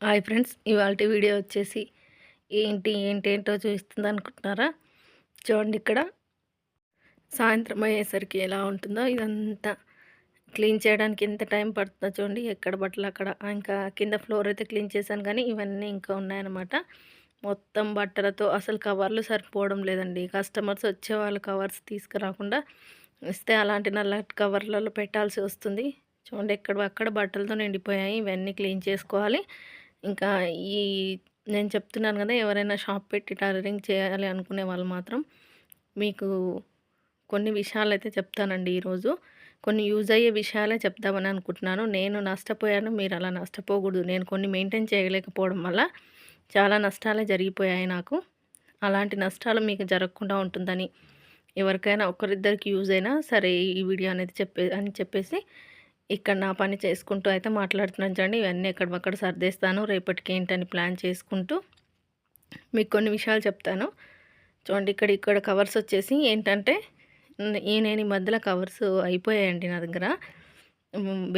Hi friends, ఇవాల్టి video వచ్చేసి ఏంటేంటో చూపిస్తుందనుకుంటున్నారా? చూడండి, ఇక్కడ సాయంత్రం అయ్యేసరికి ఎలా ఉంటుందో ఇదంతా క్లీన్ చేయడానికి ఎంత టైం పడుతుందో చూడండి. ఎక్కడ బట్టలు అక్కడ. ఇంకా కింద ఫ్లోర్ అయితే క్లీన్ చేశాను, కానీ ఇవన్నీ ఇంకా ఉన్నాయన్నమాట. మొత్తం బట్టలతో అసలు కవర్లు సరిపోవడం లేదండి. కస్టమర్స్ వచ్చేవాళ్ళు కవర్స్ తీసుకురాకుండా ఇస్తే అలాంటి నల్లటి కవర్లలో పెట్టాల్సి వస్తుంది. చూడండి, ఎక్కడ బట్టలతో నిండిపోయాయి. ఇవన్నీ క్లీన్ చేసుకోవాలి. ఇంకా ఈ నేను చెప్తున్నాను కదా, ఎవరైనా షాప్ పెట్టి టైలరింగ్ చేయాలి అనుకునే వాళ్ళు మాత్రం మీకు కొన్ని విషయాలైతే చెప్తానండి ఈరోజు. కొన్ని యూజ్ అయ్యే విషయాలే చెప్దామని అనుకుంటున్నాను. నేను నష్టపోయాను, మీరు అలా నష్టపోకూడదు. నేను కొన్ని మెయింటైన్ చేయలేకపోవడం వల్ల చాలా నష్టాలే జరిగిపోయాయి నాకు. అలాంటి నష్టాలు మీకు జరగకుండా ఉంటుందని, ఎవరికైనా ఒకరిద్దరికి యూజ్ అయినా సరే ఈ వీడియో అనేది చెప్పేసి ఇక్కడ నా పని చేసుకుంటూ అయితే మాట్లాడుతున్నాను చూడండి. ఇవన్నీ ఎక్కడక్కడ సర్దేస్తాను, రేపటికి ఏంటని ప్లాన్ చేసుకుంటూ మీకు కొన్ని విషయాలు చెప్తాను. చూడండి, ఇక్కడ కవర్స్ వచ్చేసి ఏంటంటే, నేను ఈ మధ్యలో కవర్స్ అయిపోయాయండి నా దగ్గర.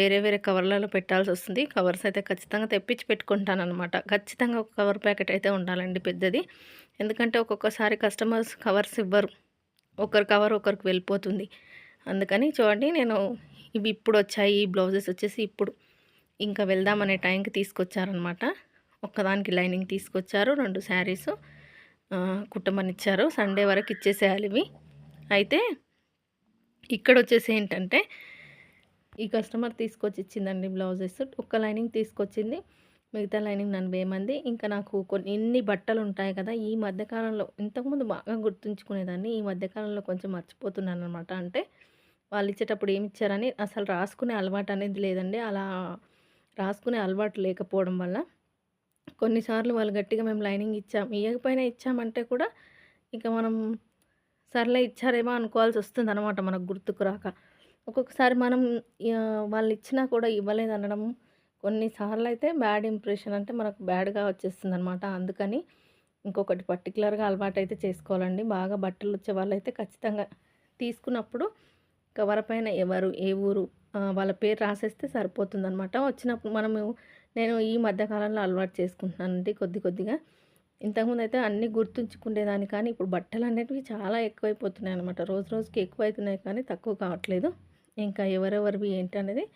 వేరే వేరే కవర్లలో పెట్టాల్సి వస్తుంది. కవర్స్ అయితే ఖచ్చితంగా తెప్పించి పెట్టుకుంటాను అనమాట. ఖచ్చితంగా ఒక కవర్ ప్యాకెట్ అయితే ఉండాలండి, పెద్దది. ఎందుకంటే ఒక్కొక్కసారి కస్టమర్స్ కవర్స్ ఇవ్వరు, ఒకరి కవర్ ఒకరికి వెళ్ళిపోతుంది. అందుకని చూడండి, నేను ఇవి ఇప్పుడు వచ్చాయి. ఈ బ్లౌజెస్ వచ్చేసి ఇప్పుడు ఇంకా వెళ్దామనే టైంకి తీసుకొచ్చారనమాట. ఒక్కదానికి లైనింగ్ తీసుకొచ్చారు, 2 శారీస్ కుట్టమని ఇచ్చారు. సండే వరకు ఇచ్చేసేయాలి ఇవి. అయితే ఇక్కడ వచ్చేసి ఏంటంటే, ఈ కస్టమర్ తీసుకొచ్చి ఇచ్చిందండి బ్లౌజెస్. ఒక్క లైనింగ్ తీసుకొచ్చింది, మిగతా లైనింగ్ నన్ను వేయమంది. ఇంకా నాకు ఇన్ని బట్టలు ఉంటాయి కదా, ఈ మధ్యకాలంలో ఇంతకుముందు బాగా గుర్తుంచుకునేదాన్ని, ఈ మధ్యకాలంలో కొంచెం మర్చిపోతున్నాను అనమాట. అంటే వాళ్ళు ఇచ్చేటప్పుడు ఏమి ఇచ్చారని అసలు రాసుకునే అలవాటు అనేది లేదండి. అలా రాసుకునే అలవాటు లేకపోవడం వల్ల కొన్నిసార్లు వాళ్ళు గట్టిగా మేము లైనింగ్ ఇవ్వకపోయినా ఇచ్చామంటే కూడా ఇక మనం సర్లే ఇచ్చారేమో అనుకోవాల్సి వస్తుందన్నమాట, మనకు గుర్తుకు రాక. ఒక్కొక్కసారి మనం వాళ్ళు ఇచ్చినా కూడా ఇవ్వలేదనడం, కొన్నిసార్లు అయితే బ్యాడ్ ఇంప్రెషన్ అంటే మనకు బ్యాడ్గా వచ్చేస్తుందనమాట. అందుకని ఇంకొకటి పర్టికులర్గా అలవాటు అయితే చేసుకోవాలండి. బాగా బట్టలు వచ్చే వాళ్ళైతే ఖచ్చితంగా తీసుకున్నప్పుడు కవర్ పైన ఎవరు, ఏ ఊరు, వాళ్ళ పేరు రాసేస్తే సరిపోతుందనమాట. వచ్చినప్పుడు నేను ఈ మధ్యకాలంలో అలవాటు చేసుకుంటున్నానండి కొద్దిగా. ఇంతకుముందు అయితే అన్నీ గుర్తుంచుకునేదాన్ని, కానీ ఇప్పుడు బట్టలు అనేటివి చాలా ఎక్కువైపోతున్నాయి అనమాట. రోజుకి ఎక్కువైతున్నాయి, కానీ తక్కువ కావట్లేదు. ఇంకా ఎవరెవరివి ఏంటి అనేది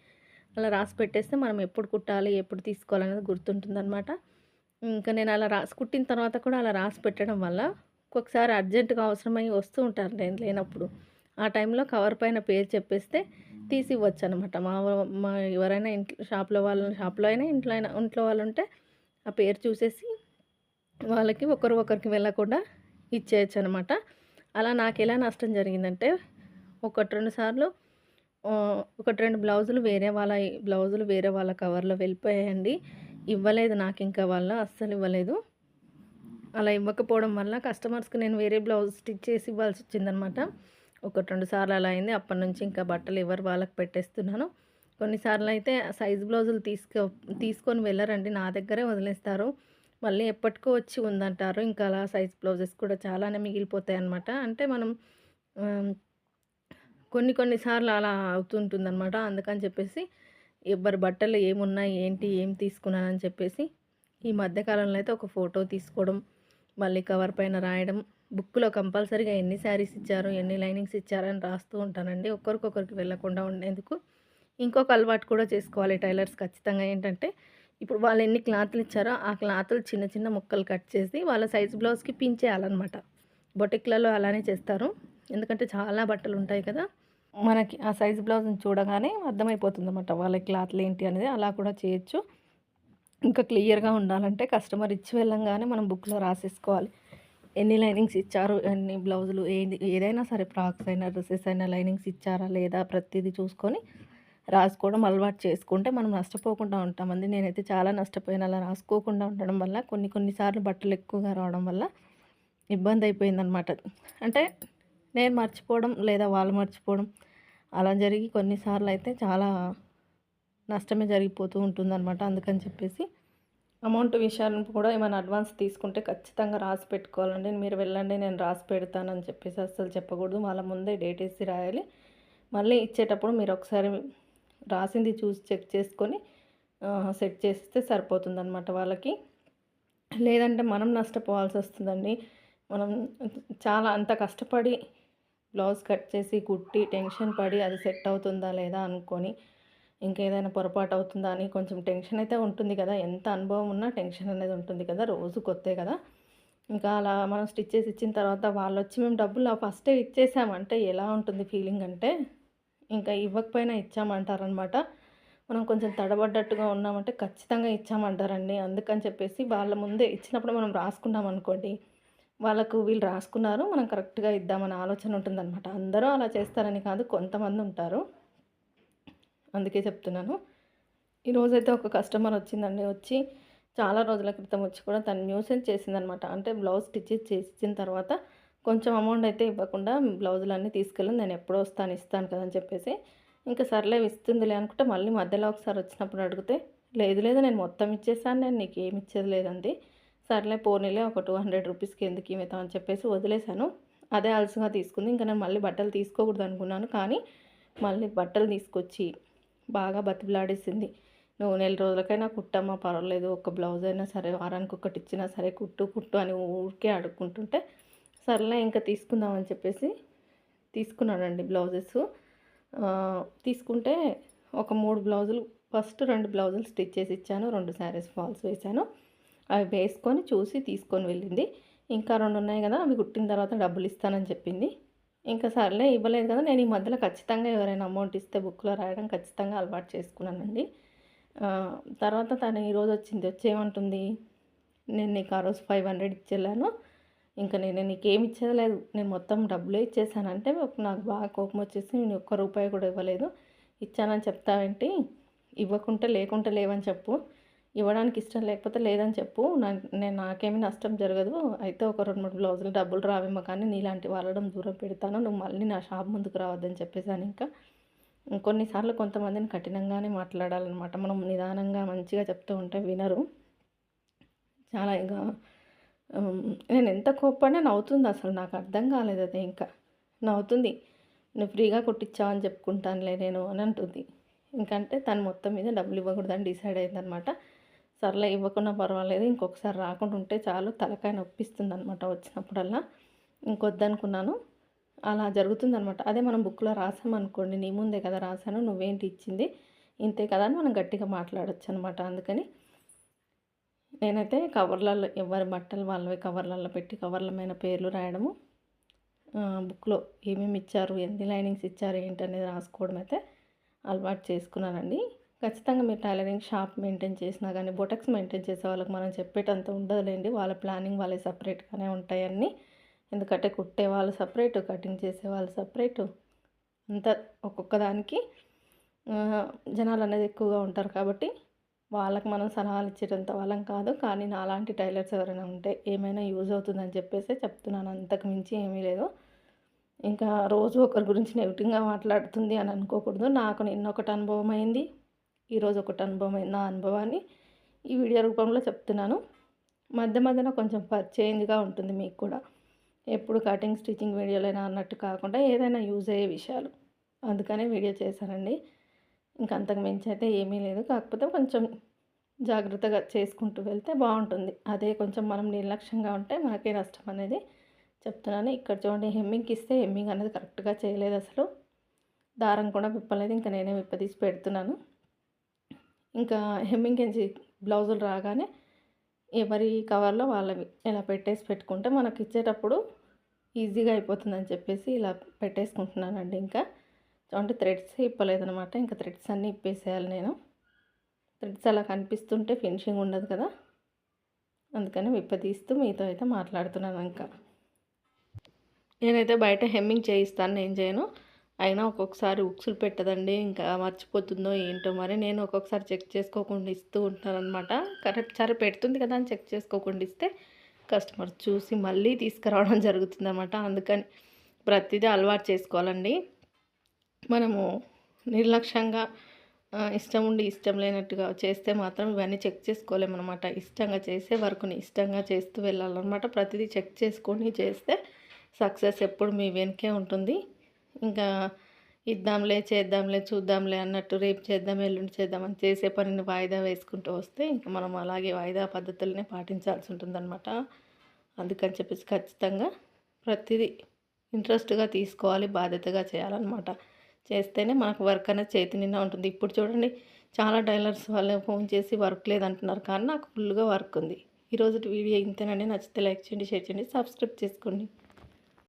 అలా రాసి పెట్టేస్తే మనం ఎప్పుడు కుట్టాలి, ఎప్పుడు తీసుకోవాలనేది గుర్తుంటుందనమాట. ఇంకా నేను అలా కుట్టిన తర్వాత కూడా అలా రాసి పెట్టడం వల్ల ఒక్కొక్కసారి అర్జెంటుగా అవసరమై వస్తూ ఉంటారు నేను లేనప్పుడు. ఆ టైంలో కవర్ పైన పేరు చెప్పేస్తే తీసి ఇవ్వచ్చు అనమాట. మా ఎవరైనా షాప్లో అయినా ఇంట్లో వాళ్ళు ఉంటే ఆ పేరు చూసేసి వాళ్ళకి ఒకరికి వెళ్ళకుండా ఇచ్చేయచ్చు అనమాట. అలా నాకు ఎలా నష్టం జరిగిందంటే, 1-2 సార్లు 1-2 బ్లౌజులు వేరే వాళ్ళ కవర్లో వెళ్ళిపోయాయండి. ఇవ్వలేదు నాకు, ఇంకా వాళ్ళు అస్సలు ఇవ్వలేదు. అలా ఇవ్వకపోవడం వల్ల కస్టమర్స్కి నేను వేరే బ్లౌజ్ స్టిచ్ చేసి ఇవ్వాల్సి వచ్చిందనమాట. 1-2 సార్లు అలా అయింది. అప్పటి నుంచి ఇంకా బట్టలు ఎవరు వాళ్ళకి పెట్టేస్తున్నాను. కొన్నిసార్లు అయితే సైజ్ బ్లౌజులు తీసుకొని వెళ్ళరండి, నా దగ్గరే వదిలేస్తారు. మళ్ళీ ఎప్పటికో వచ్చి ఉందంటారు. ఇంకా అలా సైజ్ బ్లౌజెస్ కూడా చాలానే మిగిలిపోతాయి అన్నమాట. అంటే మనం కొన్ని సార్లు అలా అవుతుంటుందన్నమాట. అందుకని చెప్పేసి ఎవరి బట్టలు ఏమున్నాయి, ఏం తీసుకున్నానని చెప్పేసి ఈ మధ్యకాలంలో అయితే ఒక ఫోటో తీసుకోవడం, మళ్ళీ కవర్ పైన రాయడం, బుక్లో కంపల్సరీగా ఎన్ని శారీస్ ఇచ్చారు, ఎన్ని లైనింగ్స్ ఇచ్చారని రాస్తూ ఉంటానండి, ఒకరికొకరికి వెళ్ళకుండా ఉండేందుకు. ఇంకొక అలవాటు కూడా చేసుకోవాలి టైలర్స్ ఖచ్చితంగా. ఏంటంటే, ఇప్పుడు వాళ్ళు ఎన్ని క్లాతులు ఇచ్చారో ఆ క్లాతులు చిన్న చిన్న ముక్కలు కట్ చేసి వాళ్ళ సైజ్ బ్లౌజ్కి పిన్ చేయాలన్నమాట. బొటిక్లలో అలానే చేస్తారు. ఎందుకంటే చాలా బట్టలు ఉంటాయి కదా, మనకి ఆ సైజ్ బ్లౌజ్ని చూడగానే అర్థమైపోతుందన్నమాట వాళ్ళ క్లాత్లు ఏంటి అనేది. అలా కూడా చేయొచ్చు. ఇంకా క్లియర్గా ఉండాలంటే కస్టమర్ ఇచ్చి వెళ్ళంగానే మనం బుక్లో రాసేసుకోవాలి, ఎన్ని లైనింగ్స్ ఇచ్చారు, ఎన్ని బ్లౌజులు, ఏదైనా సరే, ఫ్రాక్స్ అయినా డ్రెస్సెస్ అయినా లైనింగ్స్ ఇచ్చారా లేదా ప్రతిదీ చూసుకొని రాసుకోవడం అలవాటు చేసుకుంటే మనం నష్టపోకుండా ఉంటామండి. నేనైతే చాలా నష్టపోయాను అలా రాసుకోకుండా ఉండడం వల్ల. కొన్నిసార్లు బట్టలు ఎక్కువగా రావడం వల్ల ఇబ్బంది అయిపోయిందనమాట. అంటే నేను మర్చిపోవడం లేదా వాళ్ళు మర్చిపోవడం అలా జరిగి కొన్నిసార్లు అయితే చాలా నష్టమే జరిగిపోతూ ఉంటుందన్నమాట. అందుకని చెప్పేసి అమౌంట్ విషయాలను కూడా ఏమైనా అడ్వాన్స్ తీసుకుంటే ఖచ్చితంగా రాసి పెట్టుకోవాలండి. మీరు వెళ్ళండి నేను రాసి పెడతానని చెప్పేసి అస్సలు చెప్పకూడదు. వాళ్ళ ముందే డేట్ వేసి రాయాలి. మళ్ళీ ఇచ్చేటప్పుడు మీరు ఒకసారి రాసింది చూసి చెక్ చేసుకొని సెట్ చేస్తే సరిపోతుందనమాట వాళ్ళకి. లేదంటే మనం నష్టపోవాల్సొస్తుందండి. మనం చాలా అంత కష్టపడి బ్లౌజ్ కట్ చేసి, కుట్టి, టెన్షన్ పడి అది సెట్ అవుతుందా లేదా అనుకోని, ఇంకేదైనా పొరపాటు అవుతుందా అని కొంచెం టెన్షన్ అయితే ఉంటుంది కదా! ఎంత అనుభవం ఉన్నా టెన్షన్ అనేది ఉంటుంది కదా! రోజు కొత్తే కదా! ఇంకా అలా మనం స్టిచ్ చేసి ఇచ్చిన తర్వాత వాళ్ళొచ్చి మేము డబ్బులు ఫస్టే ఇచ్చేసామంటే ఎలా ఉంటుంది ఫీలింగ్ అంటే, ఇంకా ఇవ్వకపోయినా ఇచ్చామంటారనమాట. మనం కొంచెం తడబడ్డట్టుగా ఉన్నామంటే ఖచ్చితంగా ఇచ్చామంటారండి. అందుకని చెప్పేసి వాళ్ళ ముందే ఇచ్చినప్పుడు మనం రాసుకున్నామనుకోండి, వాళ్ళకు వీళ్ళు రాసుకున్నారు మనం కరెక్ట్‌గా ఇద్దామనే ఆలోచన ఉంటుందనమాట. అందరూ అలా చేస్తారని కాదు, కొంతమందుంటారు. అందుకే చెప్తున్నాను. ఈరోజైతే ఒక కస్టమర్ వచ్చిందండి. వచ్చి చాలా రోజుల క్రితం వచ్చి కూడా తను న్యూసెన్స్ చేసిందనమాట. అంటే బ్లౌజ్ స్టిచెస్ చేసిచ్చిన తర్వాత కొంచెం అమౌంట్ అయితే ఇవ్వకుండా బ్లౌజులన్నీ తీసుకెళ్ళి నేను ఎప్పుడో వస్తాను, ఇస్తాను కదా అని చెప్పేసి, ఇంకా సర్లే ఇస్తుందిలే అనుకుంటే మళ్ళీ మధ్యలో ఒకసారి వచ్చినప్పుడు అడిగితే, లేదు లేదు నేను మొత్తం ఇచ్చేసాను, నేను నీకేమి ఇచ్చేది లేదంది. సర్లే పోనీలే ఒక 200 రూపీస్‌కి ఎందుకు ఈమెతో అని చెప్పేసి వదిలేసాను. అదే అలసుగా తీసుకుంది. ఇంకా నేను మళ్ళీ బట్టలు తీసుకోకూడదు అనుకున్నాను. కానీ మళ్ళీ బట్టలు తీసుకొచ్చి బాగా బతిమిలాడేసింది. "నువ్వు నెల రోజులకైనా కుట్టమ్మా పర్వాలేదు. ఒక బ్లౌజ్ అయినా సరే వారానికి ఒకటి ఇచ్చినా సరే కుట్టు, కుట్టు" అని ఊరికే అడుక్కుంటుంటే, సర్లే ఇంకా తీసుకుందాం అని చెప్పేసి తీసుకున్నానండి బ్లౌజెసు. తీసుకుంటే ఒక 3 బ్లౌజులు ఫస్ట్ 2 బ్లౌజులు స్టిచ్ చేసి ఇచ్చాను. 2 శారీస్ ఫాల్స్ వేశాను. అవి వేసుకొని చూసి తీసుకొని వెళ్ళింది. ఇంకా 2 ఉన్నాయి గదా! అవి కుట్టిన తర్వాత డబ్బులిస్తానని చెప్పింది. ఇంకా సర్లే ఇవ్వలేదు కదా! నేను ఈ మధ్యలో ఖచ్చితంగా ఎవరైనా అమౌంట్ ఇస్తే బుక్‌లో రాయడం ఖచ్చితంగా అలవాటు చేసుకున్నానండి. తర్వాత తను ఈరోజొచ్చింది. వచ్చి ఏమంటుంది, "నేను నీకు ఆ రోజు 500 ఇచ్చెళ్ళాను. ఇంక నేను నీకేమి ఇచ్చేది లేదు. నేను మొత్తం డబ్బులే ఇచ్చేసాను" అంటే నాకు బాగా కోపమొచ్చేసి, "నేను ఒక్క రూపాయి కూడా ఇవ్వలేదు. ఇచ్చానని చెప్తావేంటి? ఇవ్వకుంటే లేకుంటే లేవని చెప్పు. ఇవ్వడానికి ఇష్టం లేకపోతే లేదని చెప్పు. నాకేమి నష్టం జరగదు. అయితే ఒక 2, 3 బ్లౌజులు డబ్బులు రావేమో కానీ నీలాంటి వాళ్ళని దూరం పెడతాను. నువ్వు మళ్ళీ నా షాప్ ముందుకు రావద్దని" చెప్పేసానింకా. కొన్నిసార్లు కొంతమందిని కఠినంగానే మాట్లాడాలనమాట. మనం నిదానంగా మంచిగా చెప్తూ ఉంటే వినరు. చాలా ఇగ నేనెంత కోప్పడినా నవ్వుతుందసలు. నాకర్థం కాలేదది ఇంకా. నవ్వుతుంది. "నువ్వు ఫ్రీగా కుట్టిచ్చావని చెప్పుకుంటానులే నేను" అని అంటుంది. ఇంకంటే తను మొత్తం మీద డబ్బులు ఇవ్వకూడదని డిసైడ్ అయిందనమాట. సర్లే ఇవ్వకున్నా పర్వాలేదు. ఇంకొకసారి రాకుండా ఉంటే చాలు. తలకాయ నొప్పిస్తుందనమాట వచ్చినప్పుడల్లా. ఇంకొద్దనుకున్నాను. అలా జరుగుతుందనమాట. అదే మనం బుక్‌లో రాసామనుకోండి, నీ ముందే కదా రాసాను, నువ్వేంటి ఇచ్చింది, ఇంతే కదా అని మనం గట్టిగా మాట్లాడొచ్చనమాట. అందుకని నేనైతే కవర్లలో ఎవరి బట్టలు వాళ్ళవి కవర్లలో పెట్టి కవర్ల మీద పేర్లు రాయడము, బుక్‌లో ఏమేమి ఇచ్చారు, ఎన్ని లైనింగ్స్ ఇచ్చారు, ఏంటనేది రాసుకోవడం అయితే అలవాటు చేసుకున్నానండి. ఖచ్చితంగా మీరు టైలరింగ్ షాప్ మెయింటైన్ చేసినా గానీ, బొటక్స్ మెయింటైన్ చేసే వాళ్ళకి మనం చెప్పేటంత ఉండదులేండి. వాళ్ళ ప్లానింగ్ వాళ్ళయి సెపరేట్‌గానే ఉంటాయన్నీ. ఎందుకంటే కుట్టే వాళ్ళు సపరేటు, కటింగ్ చేసేవాళ్ళు సపరేటు. అంతా ఒక్కొక్క దానికి జనాలనేది ఎక్కువగా ఉంటారు కాబట్టి, వాళ్ళకి మనం సలహాలు ఇచ్చేటంత వాళ్ళం కాదు. కానీ నాలాంటి టైలర్స్ ఎవరైనా ఉంటే ఏమైనా యూజ్ అవుతుందని చెప్పేసే చెప్తున్నాను. అంతకు మించి ఏమీ లేదు. ఇంకా రోజు ఒకరి గురించి నెగెటివ్‌గా మాట్లాడుతుంది అని అనుకోకూడదు. నాకు నిన్న ఒకటి అనుభవం అయింది. ఈరోజు ఒకటి అనుభవం అయింది. నా అనుభవాన్ని ఈ వీడియో రూపంలో చెప్తున్నాను. మధ్య మధ్యన కొంచెం చేంజ్‌గా ఉంటుంది మీకు కూడా. ఎప్పుడు కటింగ్, స్టిచ్చింగ్ వీడియోలేనా అన్నట్టు కాకుండా ఏదైనా యూజ్ అయ్యే విషయాలు. అందుకనే వీడియో చేశానండి. ఇంక అంతకు మించి అయితే ఏమీ లేదు. కాకపోతే కొంచెం జాగ్రత్తగా చేసుకుంటూ వెళ్తే బావుంటుంది. అదే కొంచెం మనం నిర్లక్ష్యంగా ఉంటే మనకే నష్టం అనేది చెప్తున్నాను. ఇక్కడ చూడండి హెమ్మింగ్‌కి ఇస్తే హెమ్మింగ్ అనేది కరెక్ట్‌గా చేయలేదసలు. దారం కూడా విప్పలేదు. ఇంక నేనే విప్పదీసి పెడుతున్నాను. ఇంకా హెమ్మింగ్‌కేంచి బ్లౌజులు రాగానే ఎవరి కవర్‌లో వాళ్ళవి ఇలా పెట్టేసి పెట్టుకుంటే మనకిచ్చేటప్పుడు ఈజీగా అయిపోతుందని చెప్పేసి ఇలా పెట్టేసుకుంటున్నానండి ఇంకా. అంటే థ్రెడ్స్ ఇప్పలేదనమాట. ఇంకా థ్రెడ్స్ అన్నీ ఇప్పేసేయాలి నేను. థ్రెడ్స్ అలా కనిపిస్తుంటే ఫినిషింగ్ ఉండదు కదా! అందుకని విప్పదీస్తూ మీతో అయితే మాట్లాడుతున్నాను ఇంకా. నేనైతే బయట హెమ్మింగ్ చేయిస్తాను, నేను చేయను. అయినా ఒక్కొక్కసారి ఉక్సులు పెట్టదండి. ఇంకా మర్చిపోతుందో ఏంటో మరి. నేను ఒక్కొక్కసారి చెక్ చేసుకోకుండా ఇస్తూ ఉంటాననమాట. కరెక్ట్ సరే పెడుతుంది కదా అని చెక్ చేసుకోకుండా ఇస్తే కస్టమర్ చూసి మళ్ళీ తీసుకురావడం జరుగుతుందనమాట. అందుకని ప్రతిదీ అలవాటు చేసుకోవాలండి. మనము నిర్లక్ష్యంగా ఇష్టం ఉండి ఇష్టం లేనట్టుగా చేస్తే మాత్రం ఇవన్నీ చెక్ చేసుకోలేమనమాట. ఇష్టంగా చేసే వర్క్‌ని ఇష్టంగా చేస్తూ వెళ్ళాలన్నమాట. ప్రతిదీ చెక్ చేసుకొని చేస్తే సక్సెస్ ఎప్పుడు మీ వెనకే ఉంటుంది. ఇంకా ఇద్దాంలే, చేద్దాంలే, చూద్దాంలే అన్నట్టు రేపు చేద్దాం, ఎల్లుండి చేద్దాం అని చేసే పనిని వాయిదా వేసుకుంటూ వస్తే ఇంక మనం అలాగే వాయిదా పద్ధతులనే పాటించాల్సి ఉంటుందన్నమాట. అందుకని చెప్పేసి ఖచ్చితంగా ప్రతిదీ ఇంట్రెస్ట్‌గా తీసుకోవాలి, బాధ్యతగా చేయాలన్నమాట. చేస్తేనే మనకు వర్క్ అనేది చేతి నిండా ఉంటుంది. ఇప్పుడు చూడండి చాలా టైలర్స్ వాళ్ళు ఫోన్ చేసి వర్క్ లేదంటున్నారు. కానీ నాకు ఫుల్‌గా వర్క్ ఉంది. ఈరోజుటి వీడియో ఇంతేనండి. నచ్చితే లైక్ చేయండి, షేర్ చేయండి, సబ్స్క్రైబ్ చేసుకోండి.